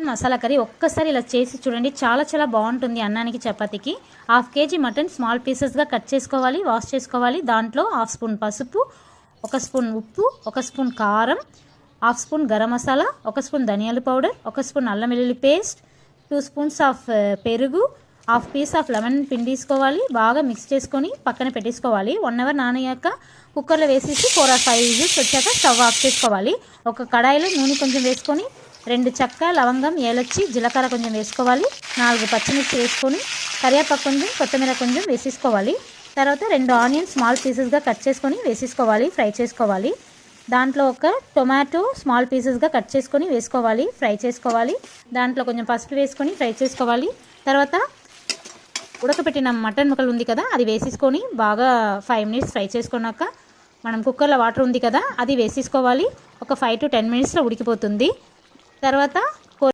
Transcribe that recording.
Mutton masala curry ఒక్కసారి ఇలా చేసి చూడండి, చాలా చాలా బాగుంటుంది అన్నానికి చపాతీకి. 1/2 kg మటన్ స్మాల్ పీసెస్గా కట్ చేసుకోవాలి, వాష్ చేసుకోవాలి. దాంట్లో 1/2 స్పూన్ పసుపు, 1 స్పూన్ ఉప్పు, 1 స్పూన్ కారం, 1/2 స్పూన్ గరం మసాలా, 1 స్పూన్ ధనియాల పౌడర్, 1 స్పూన్ అల్లం వెల్లుల్లి పేస్ట్, 2 స్పూన్స్ ఆఫ్ పెరుగు, 1/2 పీస్ ఆఫ్ లెమన్ పిండి తీసుకోవాలి. బాగా మిక్స్ చేసుకొని పక్కన పెట్టేసుకోవాలి. 1 అవర్ నానయ్యాక కుక్కర్లో వేసేసి 4 or 5 విజిల్స్ వచ్చాక స్టవ్ ఆఫ్ చేసుకోవాలి. ఒక కడాయిలో నూనె కొంచెం వేసుకొని 2 చెక్క, లవంగం, ఏలచ్చి, జీలకర్ర కొంచెం వేసుకోవాలి. 4 పచ్చిమిర్చి వేసుకొని కరివేపాకు కొంచెం, కొత్తిమీర కొంచెం వేసేసుకోవాలి. తర్వాత 2 ఆనియన్స్ స్మాల్ పీసెస్గా కట్ చేసుకొని వేసేసుకోవాలి, ఫ్రై చేసుకోవాలి. దాంట్లో ఒక టొమాటో స్మాల్ పీసెస్గా కట్ చేసుకొని వేసుకోవాలి, ఫ్రై చేసుకోవాలి. దాంట్లో కొంచెం పసుపు వేసుకొని ఫ్రై చేసుకోవాలి. తర్వాత ఉడకపెట్టిన మటన్ ముక్కలు ఉంది కదా, అది వేసేసుకొని బాగా 5 minutes ఫ్రై చేసుకున్నాక మనం కుక్కర్లో వాటర్ ఉంది కదా, అది వేసేసుకోవాలి. ఒక 5 to 10 minutesలో ఉడికిపోతుంది. తర్వాత